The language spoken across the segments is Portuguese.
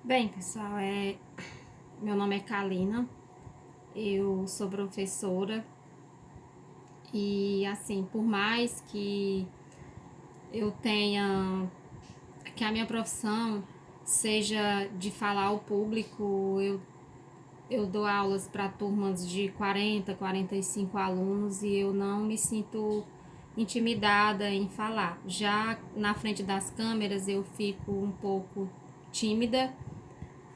Bem, pessoal, meu nome é Kalina, eu sou professora e, assim, por mais que eu tenha, que a minha profissão seja de falar ao público, eu dou aulas para turmas de 40, 45 alunos e eu não me sinto intimidada em falar. Já na frente das câmeras eu fico um pouco tímida.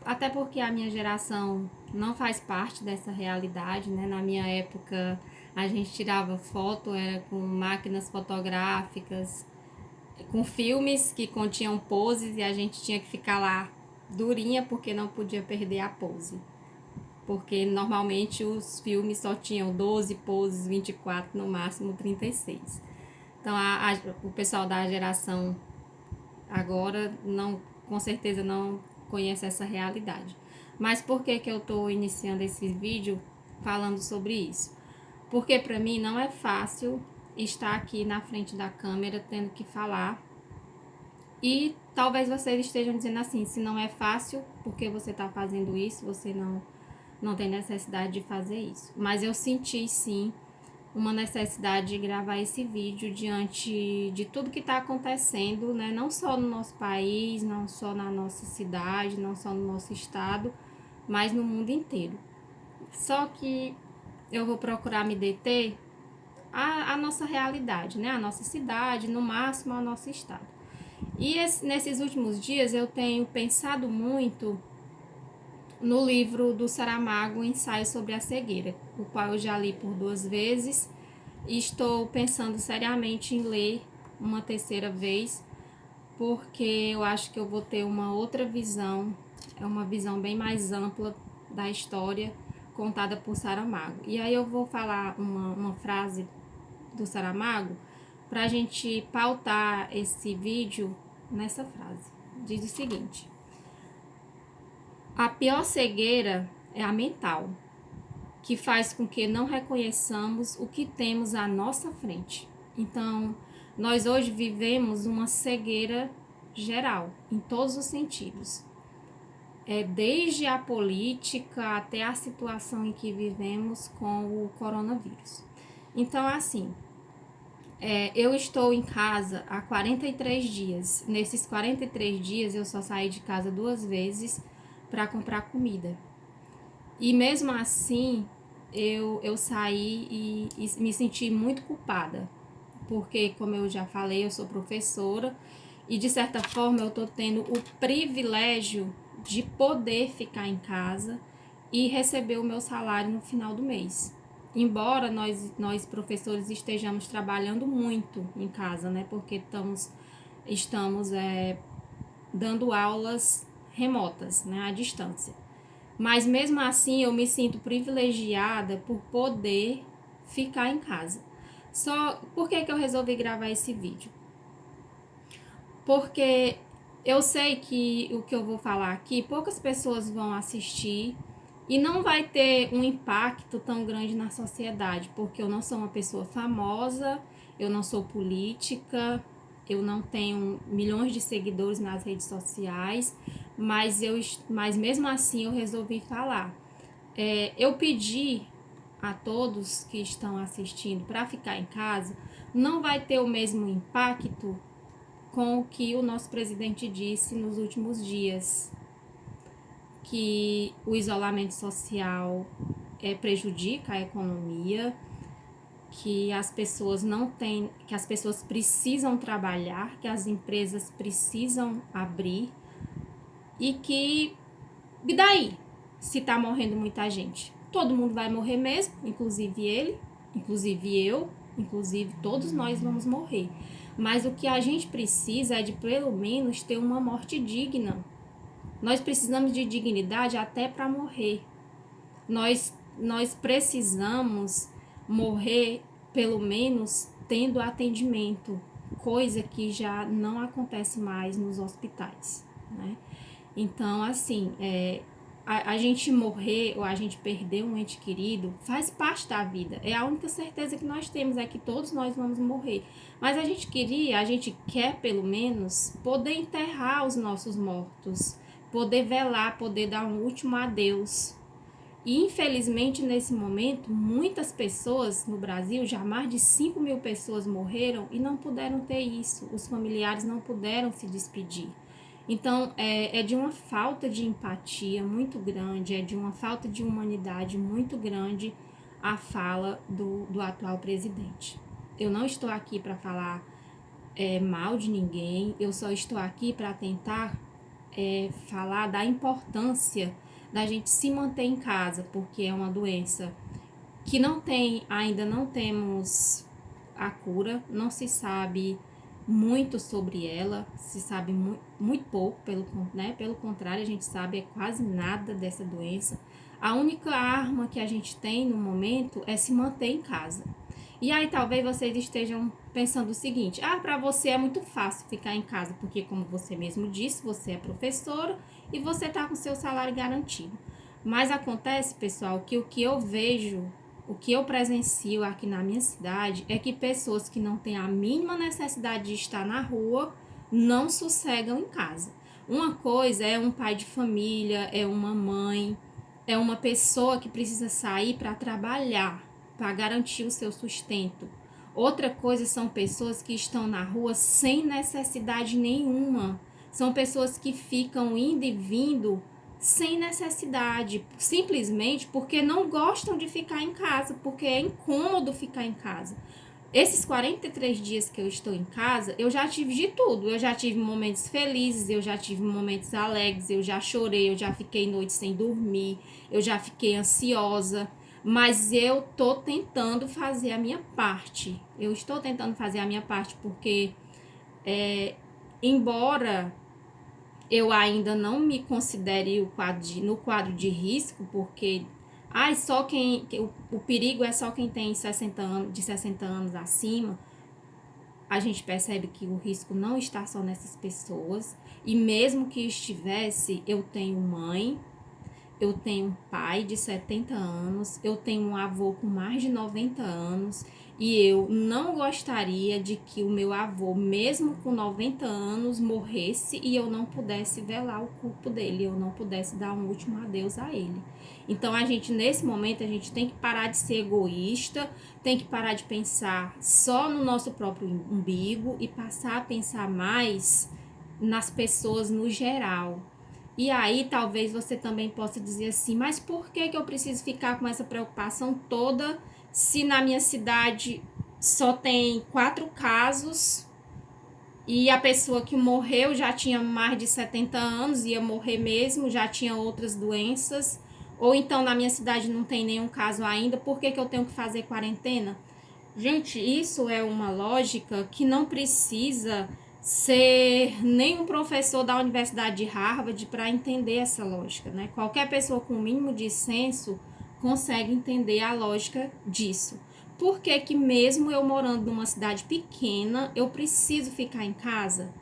Até porque a minha geração não faz parte dessa realidade, né? Na minha época, a gente tirava foto, era com máquinas fotográficas, com filmes que continham poses e a gente tinha que ficar lá durinha porque não podia perder a pose. Porque normalmente os filmes só tinham 12 poses, 24, no máximo 36. Então o pessoal da geração agora não, com certeza não conhece essa realidade. Mas por que que eu estou iniciando esse vídeo falando sobre isso? Porque para mim não é fácil estar aqui na frente da câmera tendo que falar. E talvez vocês estejam dizendo assim, se não é fácil, porque você está fazendo isso, você não tem necessidade de fazer isso. Mas eu senti sim uma necessidade de gravar esse vídeo diante de tudo que está acontecendo, né? Não só no nosso país, não só na nossa cidade, não só no nosso estado, mas no mundo inteiro. Só que eu vou procurar me deter à nossa realidade, né? A nossa cidade, no máximo ao nosso estado. E nesses últimos dias eu tenho pensado muito no livro do Saramago, Ensaio sobre a Cegueira, o qual eu já li por 2 vezes e estou pensando seriamente em ler uma terceira vez, porque eu acho que eu vou ter uma outra visão, é uma visão bem mais ampla da história contada por Saramago. E aí eu vou falar uma frase do Saramago para a gente pautar esse vídeo nessa frase. Diz o seguinte: a pior cegueira é a mental, que faz com que não reconheçamos o que temos à nossa frente. Então, nós hoje vivemos uma cegueira geral, em todos os sentidos. Desde a política até a situação em que vivemos com o coronavírus. Então, assim, eu estou em casa há 43 dias. Nesses 43 dias, eu só saí de casa 2 vezes para comprar comida. E mesmo assim, eu saí e me senti muito culpada, porque, como eu já falei, eu sou professora e, de certa forma, eu estou tendo o privilégio de poder ficar em casa e receber o meu salário no final do mês. Embora nós professores estejamos trabalhando muito em casa, né? Porque estamos dando aulas remotas, né? À distância. Mas mesmo assim eu me sinto privilegiada por poder ficar em casa. Só por que eu resolvi gravar esse vídeo? Porque eu sei que o que eu vou falar aqui, poucas pessoas vão assistir e não vai ter um impacto tão grande na sociedade, porque eu não sou uma pessoa famosa, eu não sou política, eu não tenho milhões de seguidores nas redes sociais, mas mesmo assim eu resolvi falar. Eu pedi a todos que estão assistindo para ficar em casa, não vai ter o mesmo impacto com o que o nosso presidente disse nos últimos dias, que o isolamento social prejudica a economia, que as pessoas não têm, que as pessoas precisam trabalhar, que as empresas precisam abrir e daí, se tá morrendo muita gente? Todo mundo vai morrer mesmo, inclusive ele, inclusive eu, inclusive todos nós vamos morrer. Mas o que a gente precisa é de pelo menos ter uma morte digna. Nós precisamos de dignidade até para morrer. Nós precisamos morrer pelo menos tendo atendimento, coisa que já não acontece mais nos hospitais, né? Então, assim, a gente morrer ou a gente perder um ente querido faz parte da vida. É a única certeza que nós temos, é que todos nós vamos morrer. Mas a gente quer pelo menos poder enterrar os nossos mortos, poder velar, poder dar um último adeus. E infelizmente nesse momento, muitas pessoas no Brasil, já mais de 5 mil pessoas morreram e não puderam ter isso. Os familiares não puderam se despedir. Então é de uma falta de empatia muito grande, é de uma falta de humanidade muito grande a fala do atual presidente. Eu não estou aqui para falar mal de ninguém, eu só estou aqui para tentar falar da importância da gente se manter em casa, porque é uma doença que ainda não temos a cura, não se sabe muito sobre ela, se sabe muito pouco, pelo contrário, a gente sabe quase nada dessa doença. A única arma que a gente tem no momento é se manter em casa. E aí talvez vocês estejam pensando o seguinte: para você é muito fácil ficar em casa, porque como você mesmo disse, você é professora e você está com seu salário garantido. Mas acontece, pessoal, que o que eu vejo, o que eu presencio aqui na minha cidade é que pessoas que não têm a mínima necessidade de estar na rua não sossegam em casa. Uma coisa é um pai de família, é uma mãe, é uma pessoa que precisa sair para trabalhar, para garantir o seu sustento. Outra coisa são pessoas que estão na rua sem necessidade nenhuma. São pessoas que ficam indo e vindo sem necessidade, simplesmente porque não gostam de ficar em casa, porque é incômodo ficar em casa. Esses 43 dias que eu estou em casa, eu já tive de tudo. Eu já tive momentos felizes, eu já tive momentos alegres, eu já chorei, eu já fiquei noites sem dormir, eu já fiquei ansiosa. Mas eu tô tentando fazer a minha parte. Eu estou tentando fazer a minha parte porque, embora eu ainda não me considere no quadro de risco, porque só o perigo é só quem tem 60 anos, de 60 anos acima. A gente percebe que o risco não está só nessas pessoas. E mesmo que estivesse, eu tenho mãe, eu tenho um pai de 70 anos, eu tenho um avô com mais de 90 anos e eu não gostaria de que o meu avô, mesmo com 90 anos, morresse e eu não pudesse velar o corpo dele, eu não pudesse dar um último adeus a ele. Então, nesse momento, a gente tem que parar de ser egoísta, tem que parar de pensar só no nosso próprio umbigo e passar a pensar mais nas pessoas no geral. E aí talvez você também possa dizer assim, mas por que eu preciso ficar com essa preocupação toda se na minha cidade só tem 4 casos e a pessoa que morreu já tinha mais de 70 anos, ia morrer mesmo, já tinha outras doenças, ou então na minha cidade não tem nenhum caso ainda, por que eu tenho que fazer quarentena? Gente, isso é uma lógica que não precisa ser nem um professor da Universidade de Harvard para entender essa lógica, né? Qualquer pessoa com o mínimo de senso consegue entender a lógica disso. Por que que mesmo eu morando numa cidade pequena, eu preciso ficar em casa?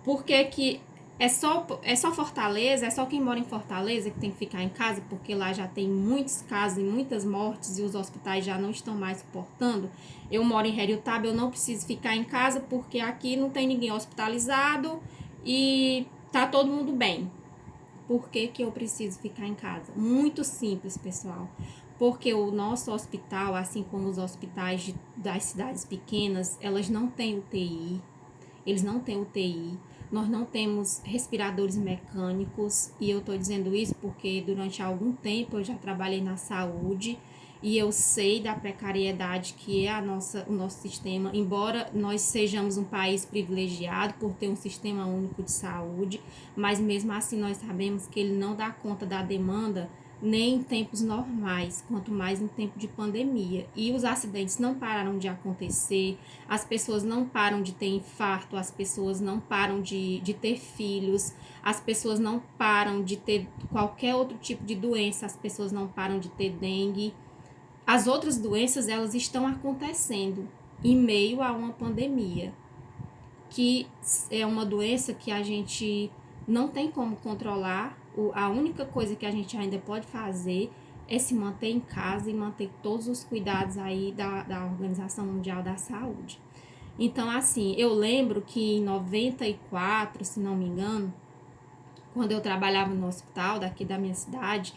Por que que é só Fortaleza, é só quem mora em Fortaleza que tem que ficar em casa, porque lá já tem muitos casos e muitas mortes e os hospitais já não estão mais suportando? Eu moro em Heriotaba, eu não preciso ficar em casa porque aqui não tem ninguém hospitalizado e tá todo mundo bem. Por que que eu preciso ficar em casa? Muito simples, pessoal. Porque o nosso hospital, assim como os hospitais das cidades pequenas, elas não têm UTI, eles não têm UTI, nós não temos respiradores mecânicos, e eu estou dizendo isso porque durante algum tempo eu já trabalhei na saúde e eu sei da precariedade que é o nosso sistema, embora nós sejamos um país privilegiado por ter um sistema único de saúde, mas mesmo assim nós sabemos que ele não dá conta da demanda nem em tempos normais, quanto mais em tempo de pandemia. E os acidentes não pararam de acontecer, as pessoas não param de ter infarto, as pessoas não param de ter filhos, as pessoas não param de ter qualquer outro tipo de doença, as pessoas não param de ter dengue. As outras doenças, elas estão acontecendo em meio a uma pandemia, que é uma doença que a gente não tem como controlar. A única coisa que a gente ainda pode fazer é se manter em casa e manter todos os cuidados aí da Organização Mundial da Saúde. Então, assim, eu lembro que em 94, se não me engano, quando eu trabalhava no hospital daqui da minha cidade,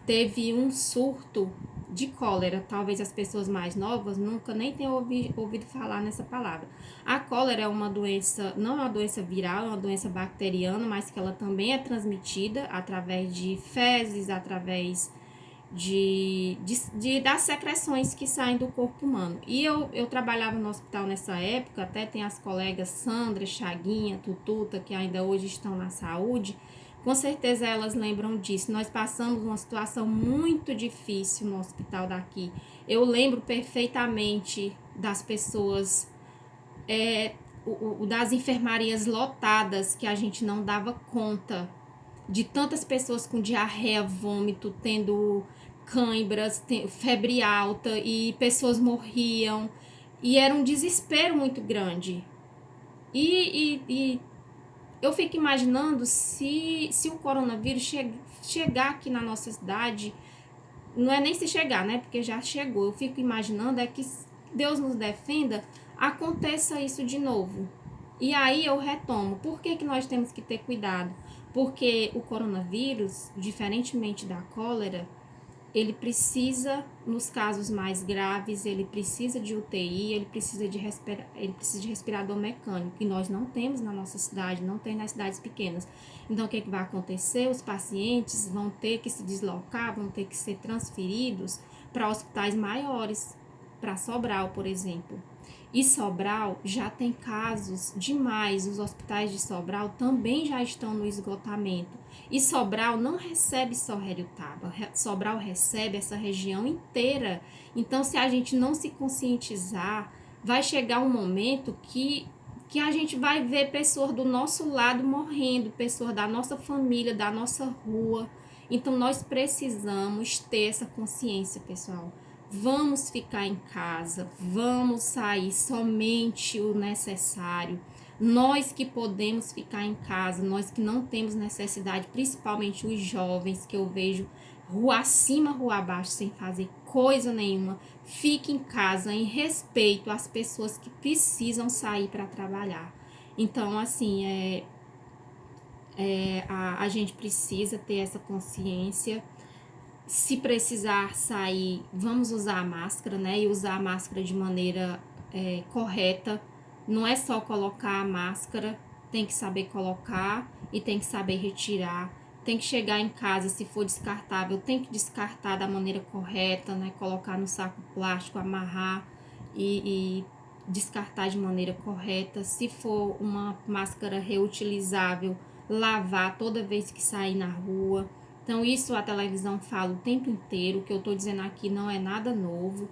teve um surto de cólera. Talvez as pessoas mais novas nunca nem tenham ouvido falar nessa palavra. A cólera é uma doença, não é uma doença viral, é uma doença bacteriana, mas que ela também é transmitida através de fezes, através das secreções que saem do corpo humano. E eu trabalhava no hospital nessa época, até tem as colegas Sandra, Chaguinha, Tututa, que ainda hoje estão na saúde, com certeza elas lembram disso. Nós passamos uma situação muito difícil no hospital daqui. Eu lembro perfeitamente das pessoas, das enfermarias lotadas, que a gente não dava conta, de tantas pessoas com diarreia, vômito, tendo cãibras, febre alta, e pessoas morriam, e era um desespero muito grande. E eu fico imaginando se o coronavírus chegar aqui na nossa cidade, não é nem se chegar, né? Porque já chegou. Eu fico imaginando que Deus nos defenda, aconteça isso de novo. E aí eu retomo. Por que nós temos que ter cuidado? Porque o coronavírus, diferentemente da cólera, ele precisa, nos casos mais graves, ele precisa de UTI, ele precisa de respirador mecânico, que nós não temos na nossa cidade, não tem nas cidades pequenas. Então, o que vai acontecer? Os pacientes vão ter que se deslocar, vão ter que ser transferidos para hospitais maiores, para Sobral, por exemplo. E Sobral já tem casos demais, os hospitais de Sobral também já estão no esgotamento. E Sobral não recebe só Heriotaba, Sobral recebe essa região inteira. Então, se a gente não se conscientizar, vai chegar um momento que a gente vai ver pessoas do nosso lado morrendo, pessoas da nossa família, da nossa rua. Então, nós precisamos ter essa consciência, pessoal. Vamos ficar em casa, vamos sair somente o necessário. Nós que podemos ficar em casa, nós que não temos necessidade, principalmente os jovens, que eu vejo rua acima, rua abaixo, sem fazer coisa nenhuma, fique em casa em respeito às pessoas que precisam sair para trabalhar. Então, assim, a gente precisa ter essa consciência. Se precisar sair, vamos usar a máscara, né? E usar a máscara de maneira correta. Não é só colocar a máscara, tem que saber colocar e tem que saber retirar. Tem que chegar em casa, se for descartável, tem que descartar da maneira correta, né? Colocar no saco plástico, amarrar e descartar de maneira correta. Se for uma máscara reutilizável, lavar toda vez que sair na rua. Então, isso a televisão fala o tempo inteiro, o que eu estou dizendo aqui não é nada novo.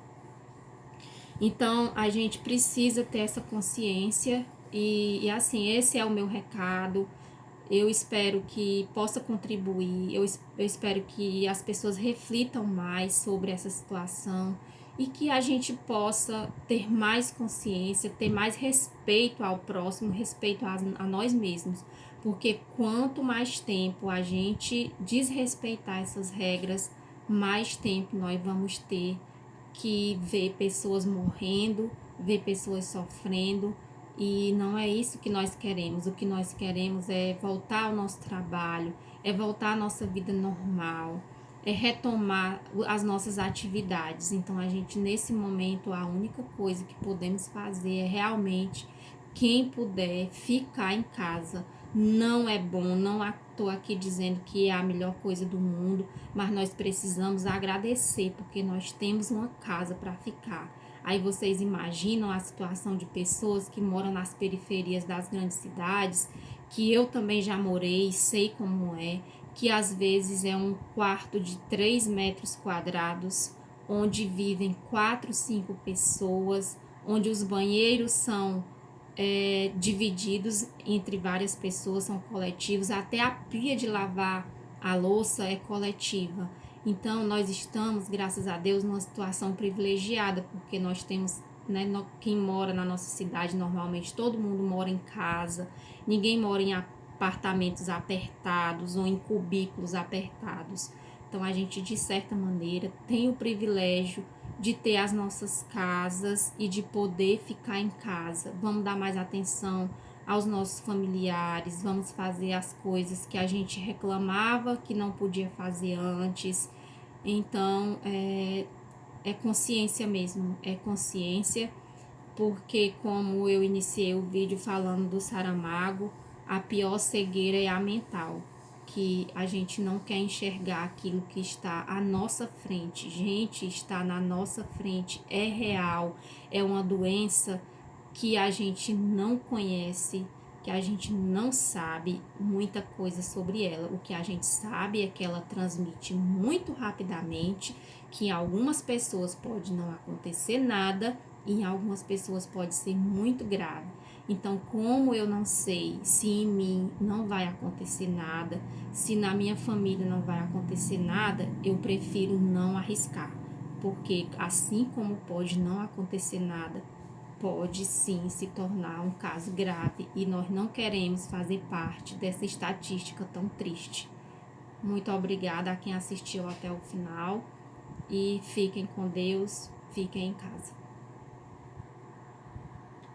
Então, a gente precisa ter essa consciência e assim, esse é o meu recado. Eu espero que possa contribuir, eu espero que as pessoas reflitam mais sobre essa situação e que a gente possa ter mais consciência, ter mais respeito ao próximo, respeito a nós mesmos. Porque quanto mais tempo a gente desrespeitar essas regras, mais tempo nós vamos ter que ver pessoas morrendo, ver pessoas sofrendo, e não é isso que nós queremos. O que nós queremos é voltar ao nosso trabalho, é voltar à nossa vida normal, é retomar as nossas atividades. Então, a gente, nesse momento, a única coisa que podemos fazer é realmente, quem puder, ficar em casa. Não é bom, não estou aqui dizendo que é a melhor coisa do mundo, mas nós precisamos agradecer, porque nós temos uma casa para ficar. Aí vocês imaginam a situação de pessoas que moram nas periferias das grandes cidades, que eu também já morei, sei como é, que às vezes é um quarto de 3 metros quadrados, onde vivem 4, 5 pessoas, onde os banheiros são divididos entre várias pessoas, são coletivos, até a pia de lavar a louça é coletiva. Então, nós estamos, graças a Deus, numa situação privilegiada, porque nós temos, né, quem mora na nossa cidade, normalmente todo mundo mora em casa, ninguém mora em apartamentos apertados ou em cubículos apertados. Então, a gente, de certa maneira, tem o privilégio de ter as nossas casas e de poder ficar em casa. Vamos dar mais atenção aos nossos familiares, vamos fazer as coisas que a gente reclamava que não podia fazer antes. Então, é consciência mesmo, é consciência, porque como eu iniciei o vídeo falando do Saramago, a pior cegueira é a mental, que a gente não quer enxergar aquilo que está à nossa frente. Gente, está na nossa frente, é real, é uma doença que a gente não conhece, que a gente não sabe muita coisa sobre ela. O que a gente sabe é que ela transmite muito rapidamente, que em algumas pessoas pode não acontecer nada, e em algumas pessoas pode ser muito grave. Então, como eu não sei se em mim não vai acontecer nada, se na minha família não vai acontecer nada, eu prefiro não arriscar. Porque assim como pode não acontecer nada, pode sim se tornar um caso grave e nós não queremos fazer parte dessa estatística tão triste. Muito obrigada a quem assistiu até o final e fiquem com Deus, fiquem em casa.